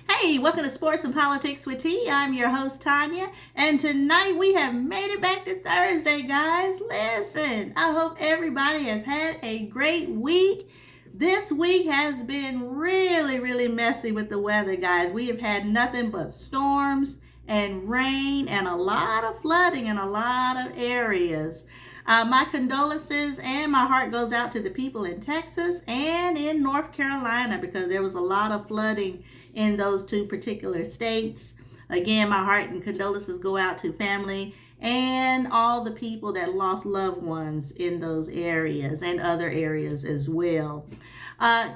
Hey, welcome to Sports and Politics with T. I'm your host, Tanya, and tonight we have made it back to Thursday, guys. Listen, I hope everybody has had a great week. This week has been really messy with the weather, guys. We have had nothing but storms and rain and a lot of flooding in a lot of areas. My condolences and my heart goes out to the people in Texas and in North Carolina because there was a lot of flooding in those two particular states. Again, my heart and condolences go out to family and all the people that lost loved ones in those areas and other areas as well.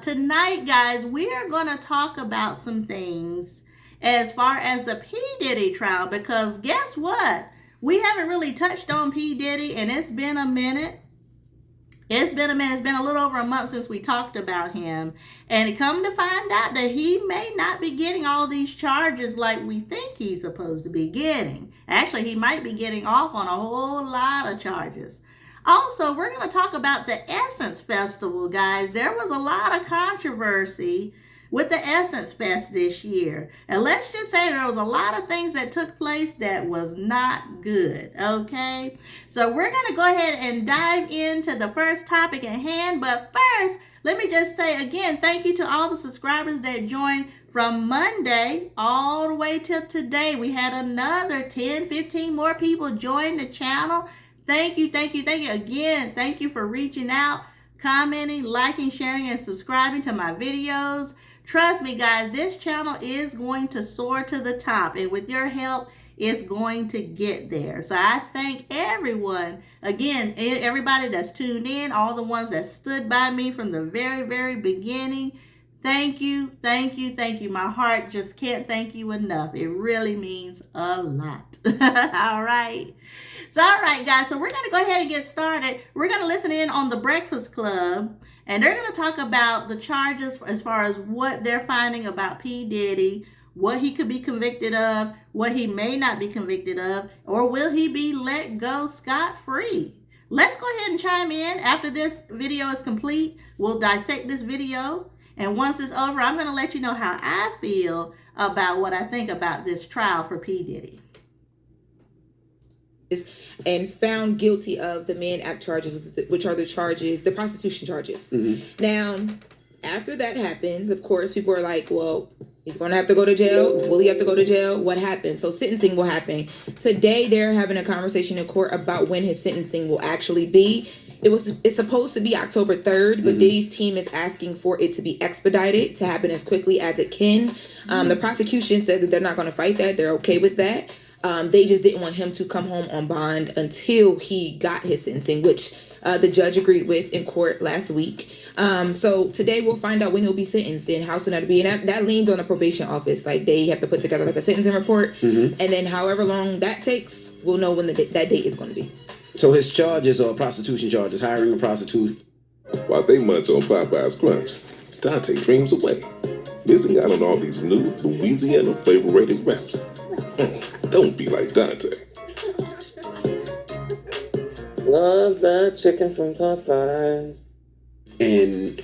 Tonight, guys, we are going to talk about some things as far as the P Diddy trial, because guess what? We haven't really touched on P Diddy, and it's been a minute. It's been a little over a month since we talked about him. And come to find out that he may not be getting all these charges like we think he's supposed to be getting. Actually, he might be getting off on a whole lot of charges. Also, we're going to talk about the Essence Festival, guys. There was a lot of controversy with the Essence Fest this year. And let's just say there was a lot of things that took place that was not good, okay? So we're going to go ahead and dive into the first topic at hand. But first, let me just say again, thank you to all the subscribers that joined from Monday all the way till today. We had another 10, 15 more people join the channel. Thank you. Again, thank you for reaching out, commenting, liking, sharing, and subscribing to my videos. Trust me, guys, this channel is going to soar to the top, and with your help, it's going to get there. So I thank everyone, again, everybody that's tuned in, all the ones that stood by me from the very beginning. Thank you. My heart just can't thank you enough. It really means a lot. All right. So, all right, guys, so we're going to go ahead and get started. We're going to listen in on the Breakfast Club. And they're going to talk about the charges as far as what they're finding about P. Diddy, what he could be convicted of, what he may not be convicted of, or will he be let go scot-free? Let's go ahead and chime in. After this video is complete, we'll dissect this video. And once it's over, I'm going to let you know how I feel about what I think about this trial for P. Diddy. And found guilty of the Mann Act charges, which are the prostitution charges. Mm-hmm. Now, after that happens, of course, people are like, well, he's going to have to go to jail. Will he have to go to jail? What happened? So sentencing will happen. Today, they're having a conversation in court about when his sentencing will actually be. It's supposed to be October 3rd, but Diddy's team is asking for it to be expedited to happen as quickly as it can. The prosecution says that they're not going to fight that. They're okay with that. They just didn't want him to come home on bond until he got his sentencing, which the judge agreed with in court last week. So today we'll find out when he'll be sentenced and how soon that'll be. And that leans on the probation office. Like they have to put together like a sentencing report. And then however long that takes, we'll know when that date is going to be. So his charges are prostitution charges, hiring a prostitute. While they munch on Popeye's crunch, Dante dreams away, missing out on all these new Louisiana flavor-rated wraps. Don't be like Dante. Love that chicken from Popeyes. And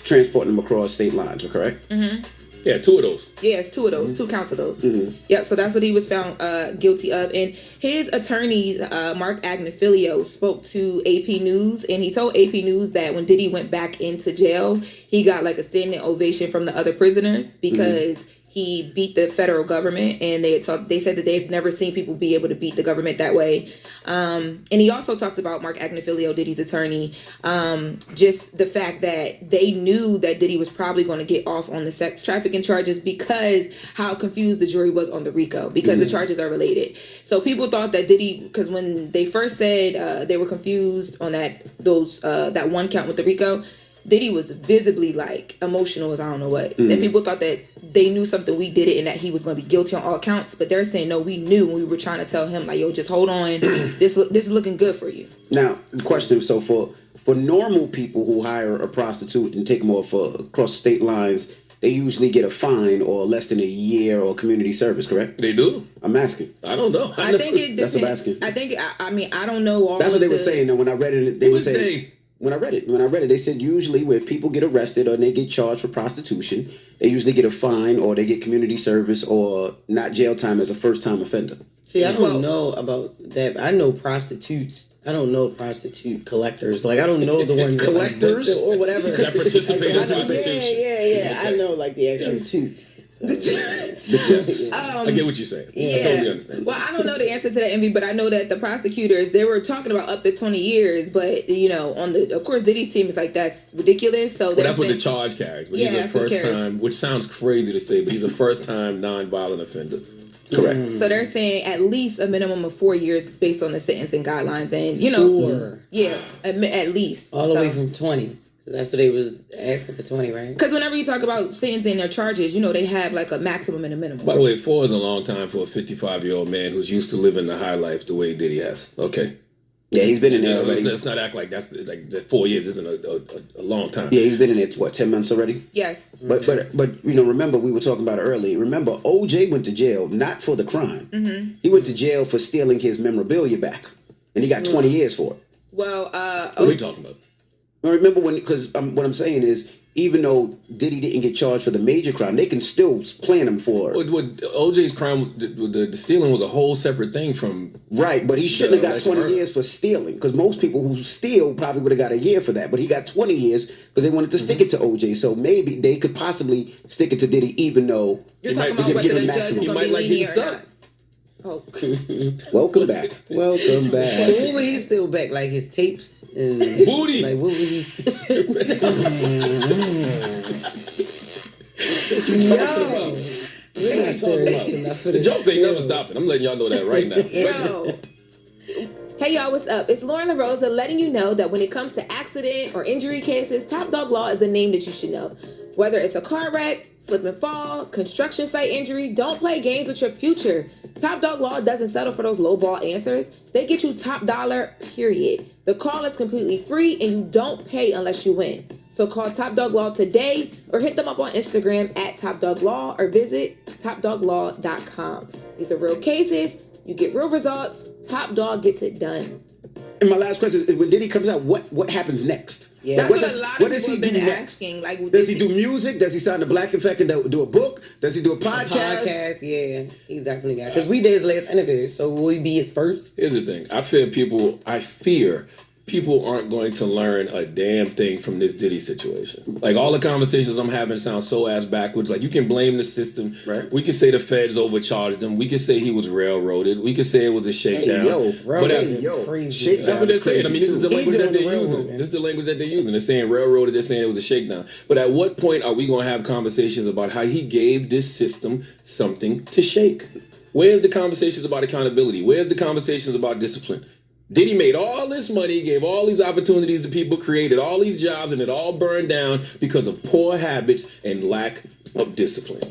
transporting them across state lines, correct? Yeah, two of those. Yeah, it's two of those, 2 counts of those. Yep, so that's what he was found guilty of. And his attorneys, Mark Agnifilio, spoke to AP News, and he told AP News that when Diddy went back into jail, he got like a standing ovation from the other prisoners because he beat the federal government, and they said that they've never seen people be able to beat the government that way. And he also talked about Mark Agnifilio, Diddy's attorney, just the fact that they knew that Diddy was probably going to get off on the sex trafficking charges because how confused the jury was on the RICO, because the charges are related. So people thought that Diddy, because when they first said they were confused on that one count with the RICO, Diddy was visibly like emotional as I don't know what. And people thought that they knew something we did it and that he was going to be guilty on all counts. But they're saying, no, we knew when we were trying to tell him like, yo, just hold on. This is looking good for you. Now, question. So for normal people who hire a prostitute and take them off across state lines, they usually get a fine or less than a year or community service, correct? They do. I'm asking. I don't know. I think it depends. That's what I'm asking. I think, I mean, I don't know all That's what they were saying. Now, when I read it, they were saying... When I read it, they said usually where people get arrested or they get charged for prostitution, they usually get a fine or they get community service or not jail time as a first-time offender. See, I don't know about that. I know prostitutes. I don't know prostitute collectors. Like, I don't know the ones collectors that, or whatever that participate in prostitution. Yeah. I know like the actual toots. So, The tips. I get what you're saying. Yeah. I totally understand. Well, I don't know the answer to that, Envy, but I know that the prosecutors, they were talking about up to 20 years, but, you know, of course, Diddy seems like that's ridiculous. So that's what the charge carries. But Yeah, he's a that's what first carries. time, which sounds crazy to say, but he's a first time non-violent offender. Correct. So they're saying at least a minimum of 4 years based on the sentencing guidelines, and you know, at least all the way from 20. That's what they was asking for 20, right? Because whenever you talk about sentencing their charges, you know they have like a maximum and a minimum. By the way, 4 is a long time for a 55-year-old man who's used to living the high life the way Diddy has. Okay. Yeah, he's been in there already. Let's not act like that's like that 4 years isn't a long time. Yeah, he's been in it, 10 months already? Yes. But you know, remember we were talking about it earlier. Remember, OJ went to jail not for the crime. Mm-hmm. He went to jail for stealing his memorabilia back, and he got 20 years for it. Well, what are we talking about? Now, remember because what I'm saying is, even though Diddy didn't get charged for the major crime, they can still plan him for it. What OJ's crime, the stealing was a whole separate thing from... Right, but he shouldn't have got 20 years for stealing, because most people who steal probably would have got a year for that, but he got 20 years because they wanted to stick it to OJ, so maybe they could possibly stick it to Diddy even though... You're talking about whether the judge is He going to might be like getting lenient or not. stuck. Oh. Welcome back. Welcome back. What would he steal back? Like his tapes? And, Booty! Like, what would he steal? Yo! We're not serious enough for The this. jokes ain't never stopping. I'm letting y'all know that right now. Yo. Hey y'all, what's up? It's Lauren LaRosa letting you know that when it comes to accident or injury cases, Top Dog Law is a name that you should know. Whether it's a car wreck, slip and fall, construction site injury, don't play games with your future. Top Dog Law doesn't settle for those lowball answers. They get you top dollar, period. The call is completely free and you don't pay unless you win. So call Top Dog Law today or hit them up on Instagram at Top Dog Law or visit topdoglaw.com. These are real cases. You get real results. Top Dog gets it done. And my last question is, when Diddy comes out, what happens next? Yeah. That's what a lot of does people he have been do next? asking. Like, Does he do music? Does he sign the Black Effect and do a book? Does he do a podcast? Yeah. He's definitely got it. Because we did his last interview, so will he be his first? Here's the thing. I fear people aren't going to learn a damn thing from this Diddy situation. Like, all the conversations I'm having sound so ass backwards. Like, you can blame the system. Right. We can say the feds overcharged him. We can say he was railroaded. We can say it was a shakedown. Crazy. Shakedown That's what they're is saying. I mean, this is the He language that doing the they're using. railroading. This is the language that they're using. They're saying railroaded. They're saying it was a shakedown. But at what point are we going to have conversations about how he gave this system something to shake? Where's the conversations about accountability? Where's the conversations about discipline? Diddy made all this money, gave all these opportunities to people, created all these jobs, and it all burned down because of poor habits and lack of discipline.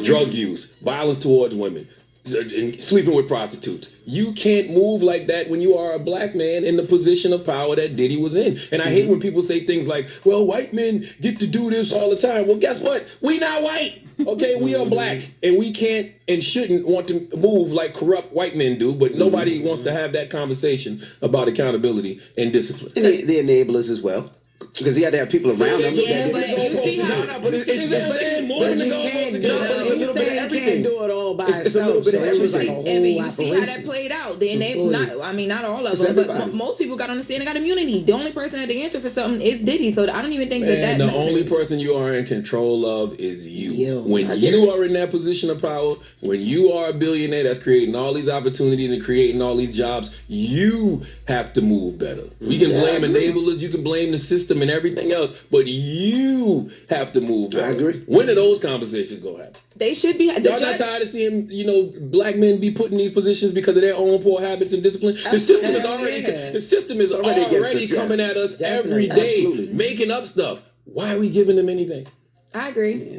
Drug use, violence towards women, and sleeping with prostitutes. You can't move like that when you are a black man in the position of power that Diddy was in. And I hate when people say things like, well, white men get to do this all the time. Well, guess what? We not white. Okay, we are black, and we can't and shouldn't want to move like corrupt white men do, but nobody wants to have that conversation about accountability and discipline. And the enablers as well. Because he had to have people around him. Yeah, but you see how... But it's But you can't do it. He's saying he can't do it all by It's a little himself. bit of So it was like everything. a And whole you see how that operation. played out. They not all of It's them, but everybody. most people got on the stand and got immunity. The only person that they answer for something is Diddy, so I don't even think that And the matters. only person you are in control of is you. You. When you are in that position of power, when you are a billionaire that's creating all these opportunities and creating all these jobs, you have to move better. We can blame enablers, you can blame the system and everything else, but you have to move better. I agree. When are those conversations going to happen? They should be. The Y'all not judge, tired of seeing, black men be put in these positions because of their own poor habits and discipline? The system is already already against us, yeah. coming at us Definitely. every day, Absolutely. making up stuff. Why are we giving them anything? I agree.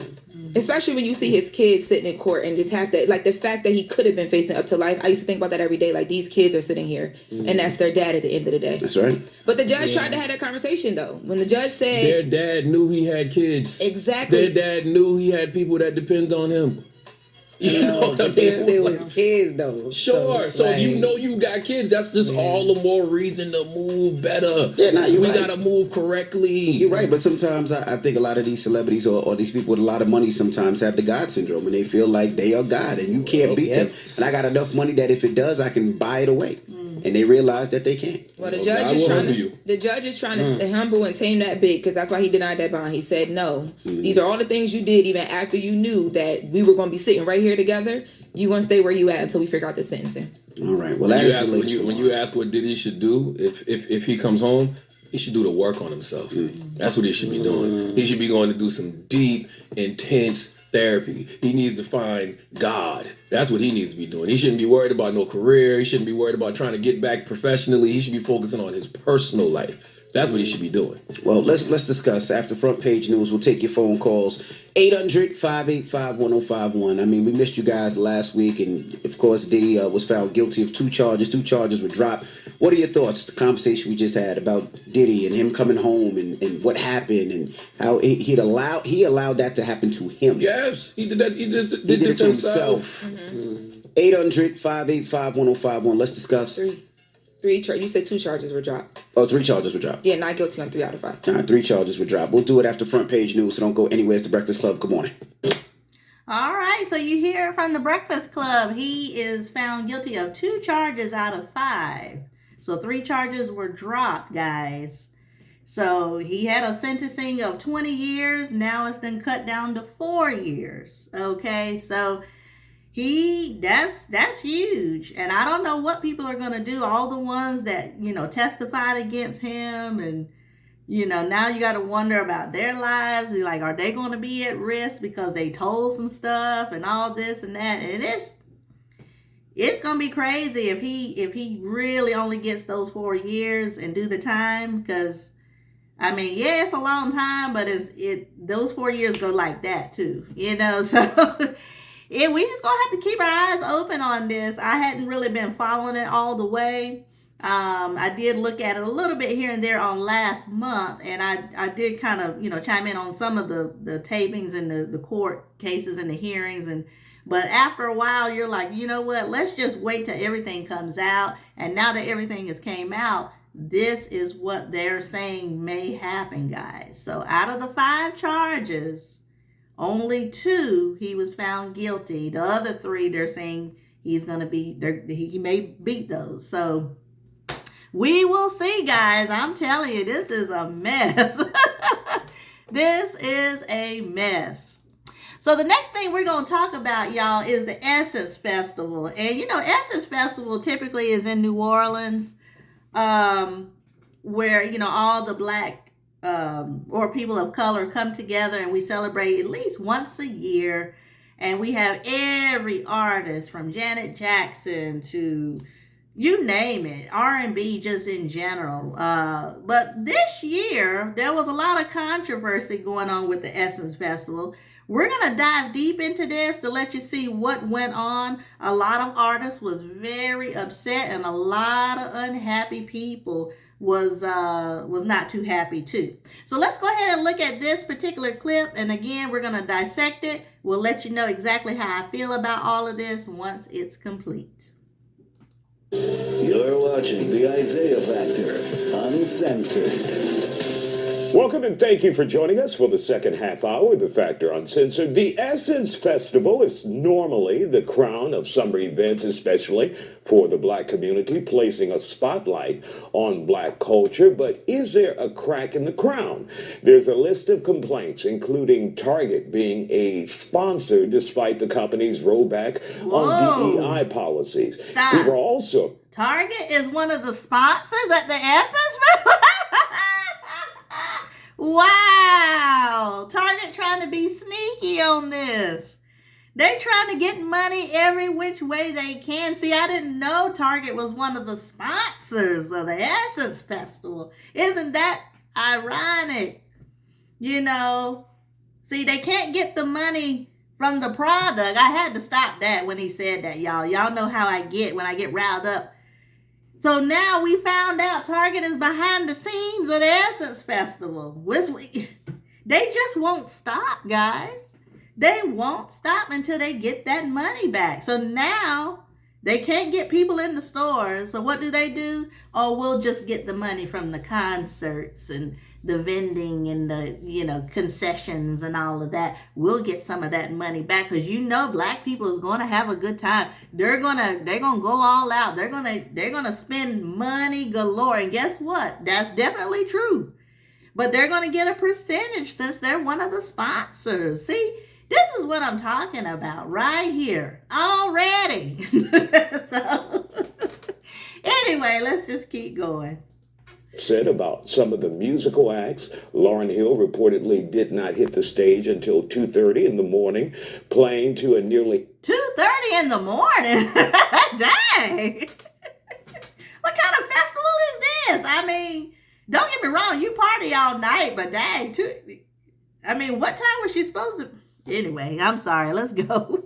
Especially when you see his kids sitting in court and just have to, like, the fact that he could have been facing up to life. I used to think about that every day. Like, these kids are sitting here and that's their dad at the end of the day. That's right. But the judge tried to have that conversation, though. When the judge said... Their dad knew he had kids. Exactly. Their dad knew he had people that depend on him. You know what I but they mean? still his kids though. Sure. it's So like, if you know you got kids, that's just all the more reason to move better. Yeah, nah, you're we right. gotta move correctly. You're right, but sometimes I think a lot of these celebrities or these people with a lot of money sometimes have the God syndrome, and they feel like they are God, and you can't beat them. And I got enough money that if it does, I can buy it away. And they realize that they can't. Well, the Well, judge God is will trying humble to you. the judge is trying to humble and tame that big, because that's why he denied that bond. He said, no, these are all the things you did even after you knew that we were going to be sitting right here together. You going to stay where you at until we figure out the sentencing. All right. Well, that is the when latest. you ask what Diddy should do if he comes home, he should do the work on himself. That's what he should be doing. He should be going to do some deep, intense therapy. He needs to find God. That's what he needs to be doing. He shouldn't be worried about no career. He shouldn't be worried about trying to get back professionally. He should be focusing on his personal life. That's what he should be doing. Well, let's discuss after front page news. We'll take your phone calls 800-585-1051. I mean, we missed you guys last week, and of course, Diddy was found guilty of 2 charges. 2 charges were dropped. What are your thoughts? The conversation we just had about Diddy and him coming home and what happened and how he allowed that to happen to him. Yes, he did that. He did it this to to himself. 800-585-1051. Let's discuss. You said 2 charges were dropped. Oh, 3 charges were dropped. Yeah, not guilty on 3 out of 5. All right, 3 charges were dropped. We'll do it after front page news, so don't go anywhere. It's the Breakfast Club. Good morning. All right, so you hear from the Breakfast Club. He is found guilty of 2 charges out of 5. So 3 charges were dropped, guys. So he had a sentencing of 20 years. Now it's been cut down to 4 years. Okay, so that's huge. And I don't know what people are going to do. All the ones that, testified against him, and now you got to wonder about their lives. Like, are they going to be at risk because they told some stuff and all this and that? And it's going to be crazy if he really only gets those 4 years and do the time, because I mean, yeah, it's a long time, but those 4 years go like that too, so yeah, we just gonna have to keep our eyes open on this. I hadn't really been following it all the way. I did look at it a little bit here and there on last month, and I did kind of, chime in on some of the tapings and the court cases and the hearings. But after a while, you're like, you know what? Let's just wait till everything comes out. And now that everything has came out, this is what they're saying may happen, guys. So out of the 5 charges, only 2 he was found guilty. The other 3, they're saying he may beat those. So we will see, guys. I'm telling you, this is a mess. This is a mess. So the next thing we're going to talk about, y'all, is the Essence Festival. And, Essence Festival typically is in New Orleans, where, all the Black or people of color come together, and we celebrate at least once a year. And we have every artist from Janet Jackson to you name it, R&B just in general. But this year, there was a lot of controversy going on with the Essence Festival. We're going to dive deep into this to let you see what went on. A lot of artists was very upset, and a lot of unhappy people was not too happy too. So let's go ahead and look at this particular clip. And again, we're going to dissect it. We'll let you know exactly how I feel about all of this once it's complete. You're watching the Isaiah Factor, Uncensored. Welcome and thank you for joining us for the second half hour of The Factor Uncensored. The Essence Festival is normally the crown of summer events, especially for the Black community, placing a spotlight on Black culture. But is there a crack in the crown? There's a list of complaints, including Target being a sponsor despite the company's rollback on DEI policies. Stop. People are also... Target is one of the sponsors at the Essence Festival? Wow, Target trying to be sneaky on this. They trying to get money every which way they can. See, I didn't know Target was one of the sponsors of the Essence Festival. Isn't that ironic? See, they can't get the money from the product. I had to stop that when he said that, y'all. Y'all know how I get when I get riled up. So now we found out Target is behind the scenes of the Essence Festival. They just won't stop, guys. they won't stop until they get that money back. So now they can't get people in the stores. So what do? Oh, we'll just get the money from the concerts and the vending and the concessions and all of that. We'll get some of that money back, because black people is going to have a good time. They're gonna go all out. They're gonna spend money galore. And guess what? That's definitely true. But they're gonna get a percentage since they're one of the sponsors. See, this is what I'm talking about right here already. So anyway, let's just keep going. Said about some of the musical acts. Lauryn Hill reportedly did not hit the stage until 2:30 in the morning, playing to a nearly 2:30 in the morning. Dang. What kind of festival is this? I mean, don't get me wrong, you party all night, but dang, what time was she supposed to? Anyway, I'm sorry. Let's go.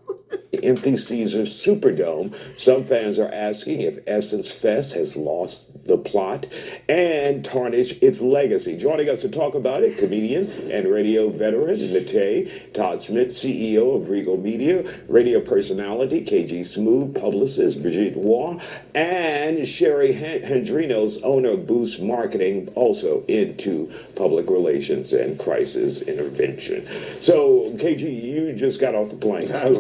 empty Caesar Superdome. Some fans are asking if Essence Fest has lost the plot and tarnished its legacy. Joining us to talk about it, comedian and radio veteran Nate Todd Smith, CEO of Regal Media, radio personality KG Smooth, publicist Brigitte Waugh, and Sherry Hendrinos, owner of Boost Marketing, also into public relations and crisis intervention. So, KG, you just got off the plane. From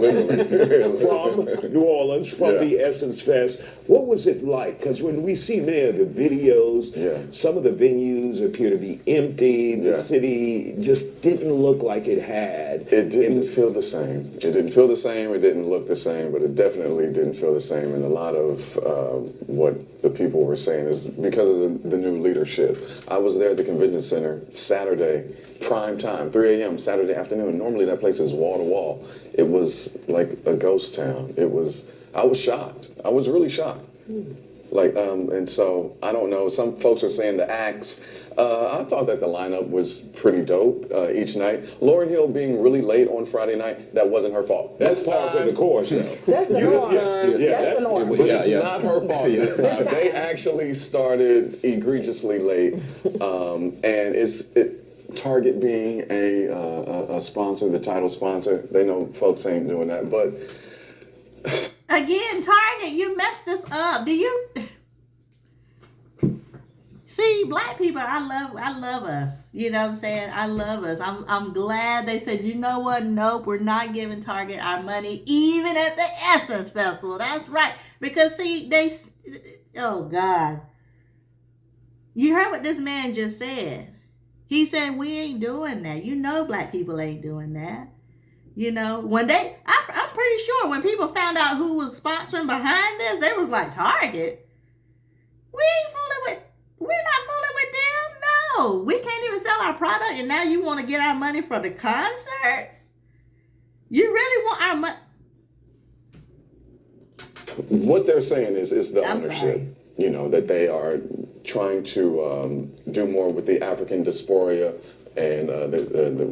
New Orleans, from the Essence Fest. What was it like? Because when we see there the videos, some of the venues appear to be empty. The city just didn't look like it had. It didn't feel the same. It didn't feel the same. It didn't look the same, but it definitely didn't feel the same. And a lot of what the people were saying is because of the new leadership. I was there at the convention center Saturday, prime time, 3 a.m. Saturday afternoon. Normally that place is wall to wall. It was like a ghost town. I was shocked. I was really shocked. And so I don't know. Some folks are saying the acts. I thought that the lineup was pretty dope each night. Lauryn Hill being really late on Friday night, that wasn't her fault. That's part of the course. That's the norm. That's the norm. But it's not her fault this time. They actually started egregiously late, and Target being a sponsor, the title sponsor, they know folks ain't doing that. But again, Target, you messed this up. Do you see, black people? I love us. You know what I'm saying? I love us. I'm glad they said, you know what? Nope, we're not giving Target our money, even at the Essence Festival. That's right. Because see, oh God, you heard what this man just said. He said, we ain't doing that. You know black people ain't doing that. You know, when I'm pretty sure when people found out who was sponsoring behind this, they was like, Target? We're not fooling with them. No, we can't even sell our product, and now you want to get our money for the concerts? You really want our money? What they're saying is the I'm ownership. sorry. You know, that they are trying to do more with the African diaspora and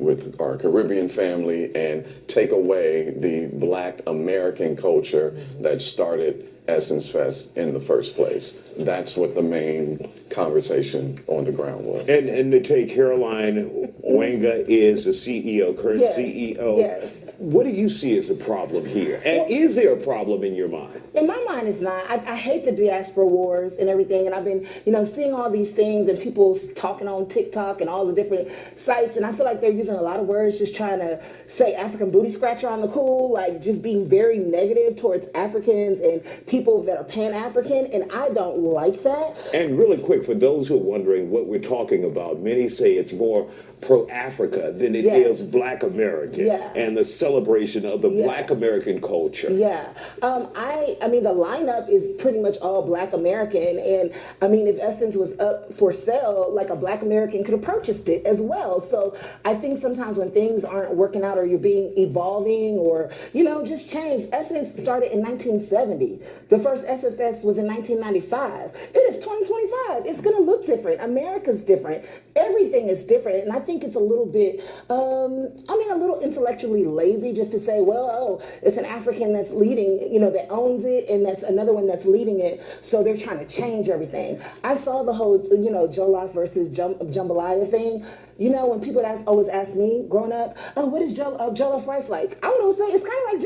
with our Caribbean family and take away the Black American culture that started Essence Fest in the first place. That's what the main conversation on the ground was. And Nate, Caroline Wanga is the CEO, current CEO. Yes. What do you see as the problem here? And is there a problem in your mind? In my mind, it's not. I hate the diaspora wars and everything. And I've been, seeing all these things and people talking on TikTok and all the different sites. And I feel like they're using a lot of words just trying to say African booty scratcher on the cool, like just being very negative towards Africans and people that are Pan-African. And I don't like that. And really quick, for those who are wondering what we're talking about, many say it's more pro-Africa than it is Black American and the celebration of the Black American culture. I mean, the lineup is pretty much all Black American. And I mean, if Essence was up for sale, like a Black American could have purchased it as well. So I think sometimes when things aren't working out or you're being evolving or, just change. Essence started in 1970. The first Essence Fest was in 1995. It is 2025. It's going to look different. America's different. Everything is different. And I think think it's a little bit, a little intellectually lazy just to say, well, oh, it's an African that's leading, that owns it, and that's another one that's leading it. So they're trying to change everything. I saw the whole, Jollof versus jambalaya thing. When people always ask me growing up, oh, what is jollof rice like? I would always say it's kind of like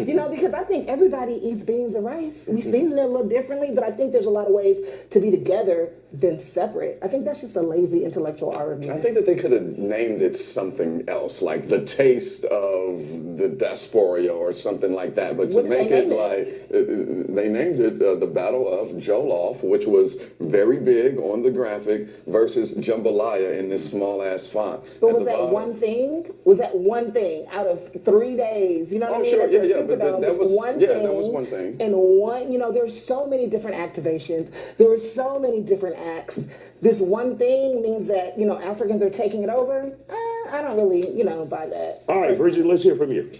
jambalaya, because I think everybody eats beans and rice. We season it a little differently, but I think there's a lot of ways to be together than separate. I think that's just a lazy intellectual argument. I think that they could have named it something else, like the taste of the diaspora or something like that. But to make it like, they named it the Battle of Jollof, which was very big on the graphic, versus jambalaya in this small ass font. But was that one thing? Was that one thing out of 3 days? You know what I mean? Sure, At the Superdome, that was one thing. That was one thing. And there's so many different activations. There were so many different acts. This one thing means that, Africans are taking it over. I don't really, buy that. All right, Bridget, let's hear from you.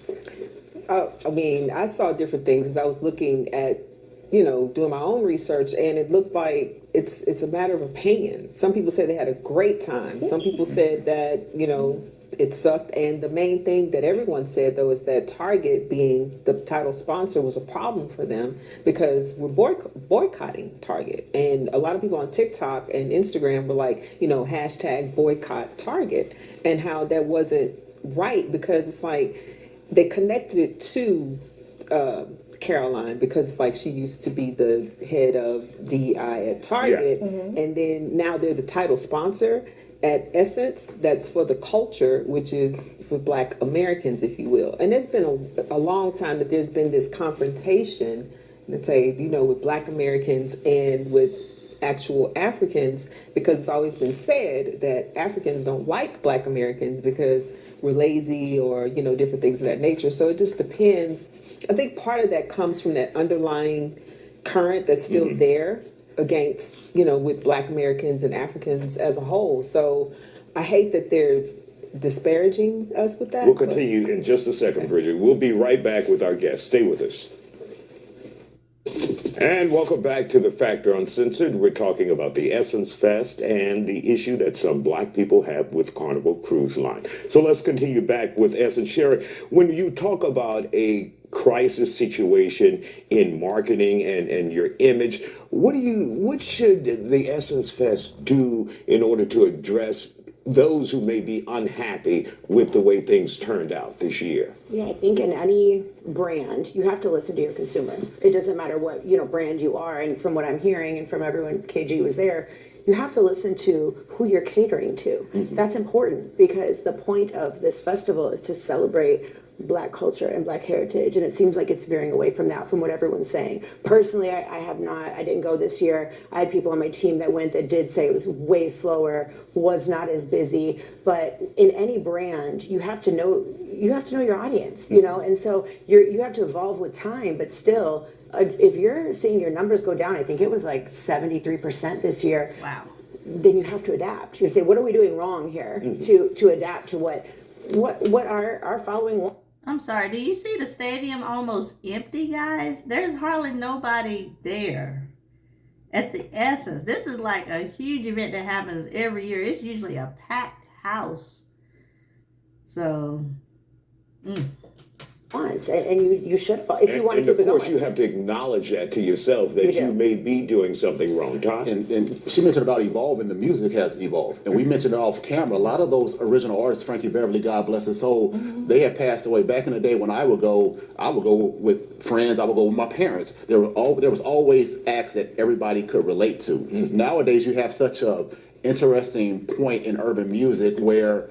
I saw different things as I was looking at, doing my own research, and it looked like it's a matter of opinion. Some people said they had a great time. Some people said that, it sucked. And the main thing that everyone said, though, is that Target, being the title sponsor, was a problem for them because we're boycotting Target. And a lot of people on TikTok and Instagram were like, hashtag boycott Target, and how that wasn't right because it's like they connected it to Caroline because it's like she used to be the head of DEI at Target, and then now they're the title sponsor at Essence. That's for the culture, which is for Black Americans, if you will. And it's been a long time that there's been this confrontation, let's say, with Black Americans and with actual Africans, because it's always been said that Africans don't like Black Americans because we're lazy or, different things of that nature. So it just depends. I think part of that comes from that underlying current that's still there against, with Black Americans and Africans as a whole. So I hate that they're disparaging us with that. We'll continue in just a second, Bridget. We'll be right back with our guest. Stay with us. And welcome back to The Factor Uncensored. We're talking about the Essence Fest and the issue that some Black people have with Carnival Cruise Line. So let's continue back with Essence. Sherry, when you talk about a crisis situation in marketing and your image, what should the Essence Fest do in order to address those who may be unhappy with the way things turned out this year? Yeah, I think in any brand, you have to listen to your consumer. It doesn't matter what, brand you are. And from what I'm hearing and from everyone, KG was there, you have to listen to who you're catering to. That's important because the point of this festival is to celebrate Black culture and Black heritage, and it seems like it's veering away from that, from what everyone's saying. Personally, I didn't go this year. I had people on my team that went that did say it was way slower, was not as busy. But in any brand, you have to know your audience, and so you have to evolve with time. But still, if you're seeing your numbers go down, I think it was like 73% this year. Wow. Then you have to adapt. You say, what are we doing wrong here to adapt to what our following wants? I'm sorry, do you see the stadium almost empty, guys? There's hardly nobody there at the Essence. This is like a huge event that happens every year. It's usually a packed house. So, and you should if you want to keep it going. And of course, you have to acknowledge that to yourself, that you may be doing something wrong, Todd. And she mentioned about evolving. The music has evolved. And we mentioned it off camera. A lot of those original artists, Frankie Beverly, God bless his soul, they had passed away. Back in the day when I would go with friends, I would go with my parents. There was always acts that everybody could relate to. Nowadays, you have such a interesting point in urban music where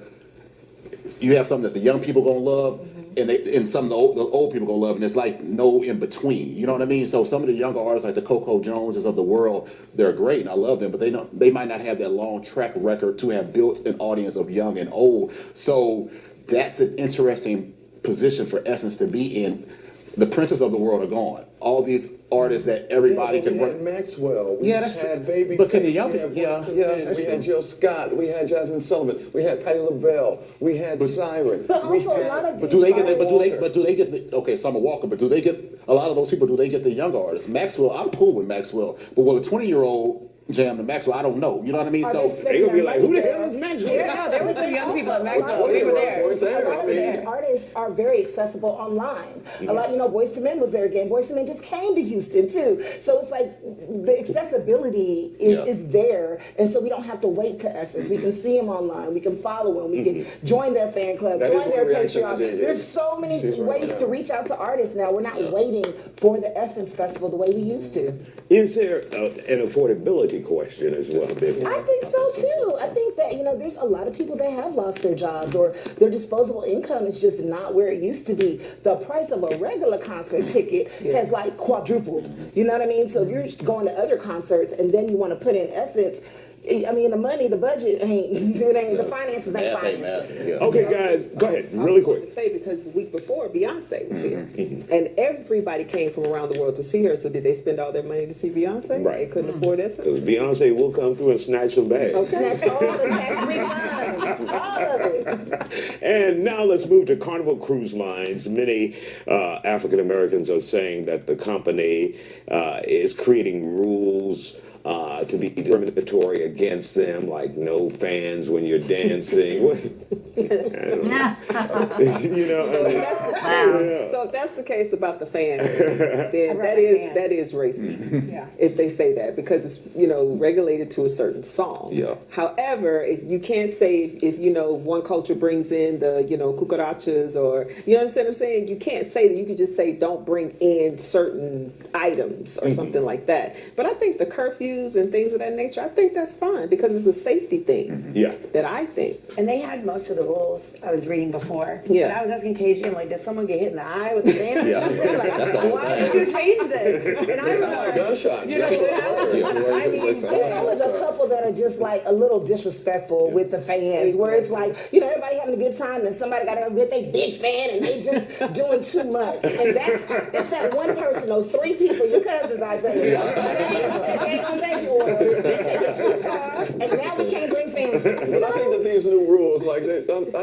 you have something that the young people gonna love, and some of the old people gonna love, and it's like no in between. You know what I mean? So some of the younger artists, like the Coco Joneses of the world, they're great and I love them, but they might not have that long track record to have built an audience of young and old. So that's an interesting position for Essence to be in. The princes of the world are gone. All these artists that everybody can work. Maxwell. We that's had true. Baby. But can the young people? We had Jill Scott. We had Jasmine Sullivan. We had Patti LaBelle. We had Siren. But also a lot of But do they get the okay, Summer Walker, but do they get a lot of those people, do they get the younger artists? Maxwell, I'm cool with Maxwell. But will a 20-year-old jam to Maxwell. I don't know. You know what I mean? Are So They gonna be like, who the hell is Maxwell? Yeah, no, there was some young people at A Maxwell. lot We were of there. these- a lot of these artists are very accessible online. A lot, Boyz II Men was there again. Boyz II Men just came to Houston too. So it's like the accessibility is there, and so we don't have to wait to Essence. We can see them online. We can follow them. We can join their fan club, That is join their one reaction I Patreon. did, There's so many ways to reach out to artists now. We're not waiting for the Essence Festival the way we used to. Is there an affordability question as well? I think so too. I think that, there's a lot of people that have lost their jobs or their disposable income is just not where it used to be. The price of a regular concert ticket has like quadrupled. You know what I mean? So if you're going to other concerts and then you want to put in Essence, I mean, the money, the budget the finances ain't finances. Okay, guys, go ahead, really quick. To say because the week before Beyonce was here, and everybody came from around the world to see her. So did they spend all their money to see Beyonce? Right. They couldn't afford Essence. Because Beyonce will come through and snatch some bags. Snatch all the tax refunds, all of it. And now let's move to Carnival Cruise Lines. Many African Americans are saying that the company is creating rules to be discriminatory against them, like no fans when you're dancing. So if that's the case about the fan, then that is racist. If they say that, because it's regulated to a certain song. Yeah. However, if you can't say if one culture brings in the cucarachas or you understand what I'm saying, you can't say that. You can just say don't bring in certain items or something like that. But I think the curfews and things of that nature, I think that's fine because it's a safety thing. Yeah. That I think. And they had most of the rules I was reading before. Yeah. And I was asking KG, I'm like, did someone get hit in the eye with the fan? Yeah. Like, why did you change this? And I was like, gunshots. There's always a couple that are just like a little disrespectful with the fans, where it's like, everybody having a good time, and somebody got to get their big fan, and they just doing too much. And it's that one person, those three people, your cousins, Isaiah, they ain't gonna baby oil. They take it too far, and now we can't bring fans in. But I think that these new rules, I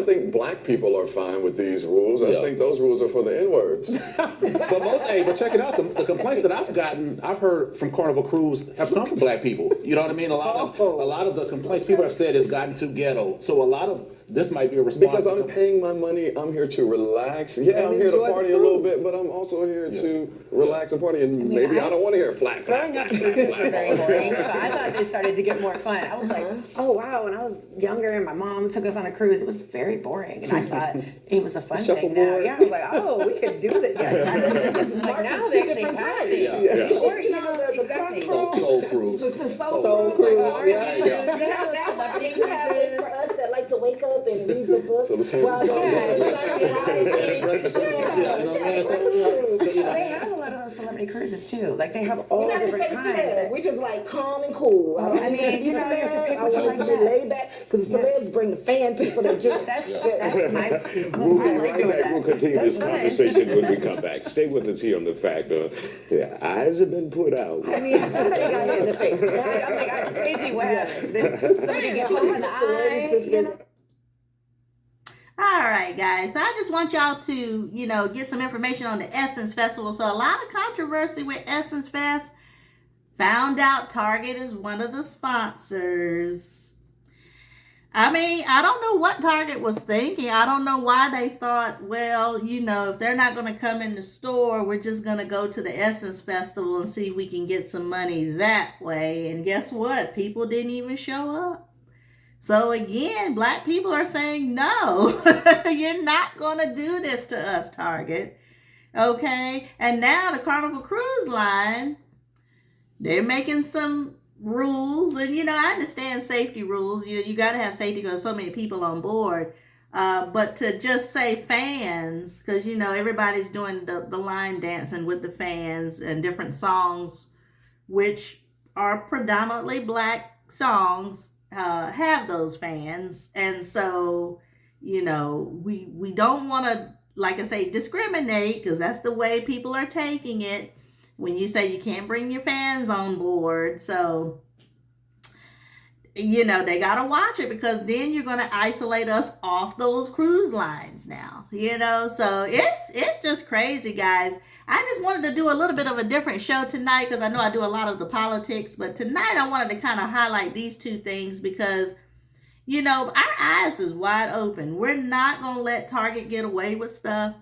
think black people are fine with these rules. I think those rules are for the N-words. But check it out. The complaints that I've heard from Carnival Cruise have come from black people. You know what I mean? A lot of the complaints people have said has gotten too ghetto. So a lot of this might be a response. Because I'm paying my money, I'm here to relax. Yeah, I'm here to party a little bit, but I'm also here to relax and party. And maybe I don't want to hear flat. Growing up, cruises were very boring, so I thought they started to get more fun. I was like, oh wow, when I was younger and my mom took us on a cruise, it was very boring. And I thought it was a fun thing now. Yeah, I was like, oh, we could do that. Like now they actually have these. Or, exactly. Soul Cruise. Soul Cruise. You have it for us that like to wake up and read the book. So the They have a lot of those celebrity cruises too. Like they have all different kinds. We're just like calm and cool. I want it to be laid back because the celebs bring the fan people that just. That's my. We'll continue this conversation when we come back. Stay with us here on The Fact. Eyes have been put out. I mean, somebody got hit in the face. I'm like, KG, what happened? Somebody get hit in the eye. All right, guys. So I just want y'all to, get some information on the Essence Festival. So a lot of controversy with Essence Fest. Found out Target is one of the sponsors. I mean, I don't know what Target was thinking. I don't know why they thought, well, if they're not going to come in the store, we're just going to go to the Essence Festival and see if we can get some money that way. And guess what? People didn't even show up. So again, black people are saying, no, you're not going to do this to us, Target. Okay? And now the Carnival Cruise Line, they're making some rules. And, I understand safety rules. You got to have safety because so many people on board. But to just say fans, because, everybody's doing the line dancing with the fans and different songs, which are predominantly black songs, have those fans. And so, we don't want to, like I say, discriminate, because that's the way people are taking it when you say you can't bring your fans on board. So, they got to watch it, because then you're going to isolate us off those cruise lines now, so it's just crazy, guys. I just wanted to do a little bit of a different show tonight because I know I do a lot of the politics, but tonight I wanted to kind of highlight these two things because, you know, our eyes is wide open. We're not going to let Target get away with stuff.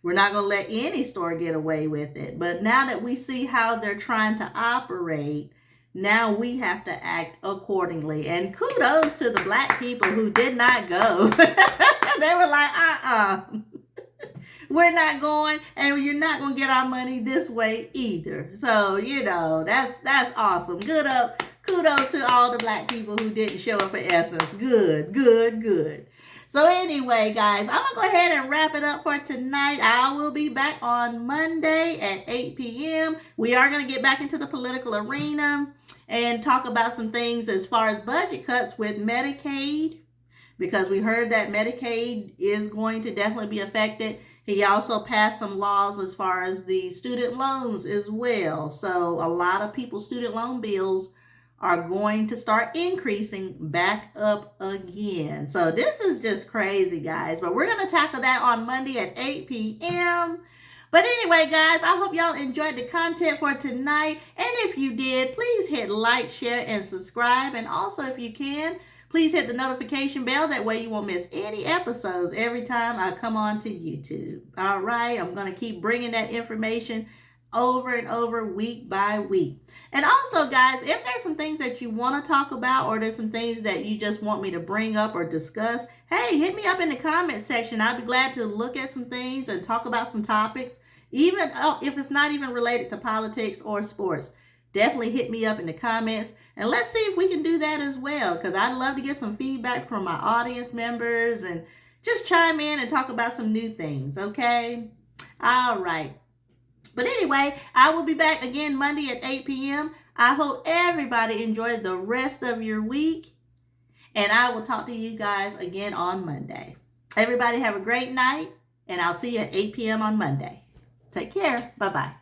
We're not going to let any store get away with it. But now that we see how they're trying to operate, now we have to act accordingly. And kudos to the black people who did not go. They were like, we're not going, and you're not going to get our money this way either. So, you know, that's awesome. Kudos to all the black people who didn't show up for Essence. Good. So anyway, guys, I'm going to go ahead and wrap it up for tonight. I will be back on Monday at 8 p.m. We are going to get back into the political arena and talk about some things as far as budget cuts with Medicaid, because we heard that Medicaid is going to definitely be affected. He also passed some laws as far as the student loans as well. So a lot of people's student loan bills are going to start increasing back up again. So this is just crazy, guys. But we're going to tackle that on Monday at 8 p.m. But anyway, guys, I hope y'all enjoyed the content for tonight. And if you did, please hit like, share, and subscribe. And also, if you can, please hit the notification bell. That way you won't miss any episodes every time I come on to YouTube. All right, I'm going to keep bringing that information over and over week by week. And also, guys, if there's some things that you want to talk about or there's some things that you just want me to bring up or discuss, hey, hit me up in the comment section. I'd be glad to look at some things and talk about some topics, even if it's not even related to politics or sports. Definitely hit me up in the comments. And let's see if we can do that as well, because I'd love to get some feedback from my audience members and just chime in and talk about some new things, okay? All right. But anyway, I will be back again Monday at 8 p.m. I hope everybody enjoyed the rest of your week. And I will talk to you guys again on Monday. Everybody have a great night, and I'll see you at 8 p.m. on Monday. Take care. Bye-bye.